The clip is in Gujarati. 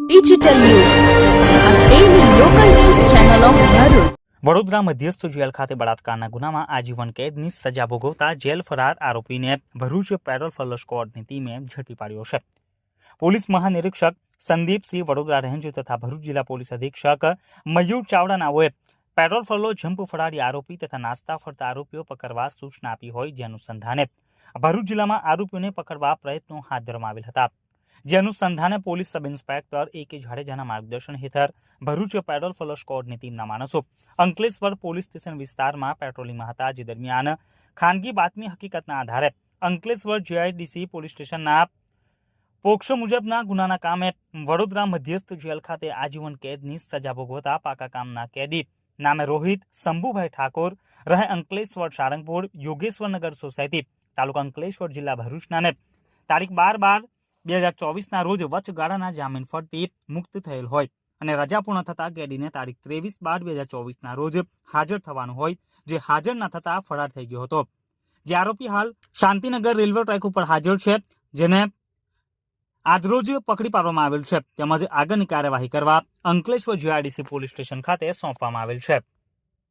ડિજિટલ યુગ આ daily local news channel of Bharuch. Vadodara મધ્યસ્થ જેલ ખાતે બળાત્કારના ગુનામાં આજીવન કેદની સજા ભોગવતા જેલ ફરાર આરોપીને ભરૂચ પેટ્રોલ ફલો સ્ક્વોડની ટીમે ઝડપી પાડ્યો છે. પોલીસ મહાનિરીક્ષક સંદીપસિંહ, વડોદરા રેન્જ તથા ભરૂચ જિલ્લા પોલીસ અધિક્ષક મયુર ચાવડા નાઓએ પેટ્રોલ ફલો જમ્પ ફરારી આરોપી તથા નાસ્તા ફરતા આરોપીઓ પકડવા સૂચના આપી હોય, જે અનુસંધાને ભરૂચ જિલ્લામાં આરોપીઓને પકડવા પ્રયત્નો હાથ ધરવામાં આવેલ હતા. જે અનુસંધાને પોલીસ સબ ઇન્સ્પેક્ટર A.K. જાડેજાના માર્ગદર્શન હેઠળ ભરૂચ પેટ્રોલ ફલો સ્ક્વોડની ટીમના માણસો અંકલેશ્વર પોલીસ સ્ટેશન વિસ્તારમાં પેટ્રોલિંગમાં હતા. જે દરમિયાન ખાનગી બાતમી હકીકતના આધારે અંકલેશ્વર JIDC પોલીસ સ્ટેશનના પોક્સો મુજબના ગુનાના કામે વડોદરા મધ્યસ્થ જેલ ખાતે આજીવન કેદની સજા ભોગવતા પાકા કામના કેદી નામે રોહિત શંભુભાઈ ઠાકોર, રહે અંકલેશ્વર સાળંગપુર, યોગેશ્વરનગર સોસાયટી, તાલુકા અંકલેશ્વર, જિલ્લા ભરૂચના તારીખ 12/12/2024 રોજ વચગાળાના જામીન ફરતી મુક્ત થયેલ હોય અને રજા પૂર્ણ થતા કેદીને તારીખ 23/12/2024 રોજ હાજર થવાનું હોય, જે હાજર ન થતા ફરાર થઈ ગયો હતો. જે આરોપી હાલ શાંતિનગર રેલવે ટ્રેક ઉપર હાજર છે, જેને આજરોજ પકડી પાડવામાં આવેલ છે, તેમજ આગળની કાર્યવાહી કરવા અંકલેશ્વર JIDC પોલીસ સ્ટેશન ખાતે સોંપવામાં આવેલ છે.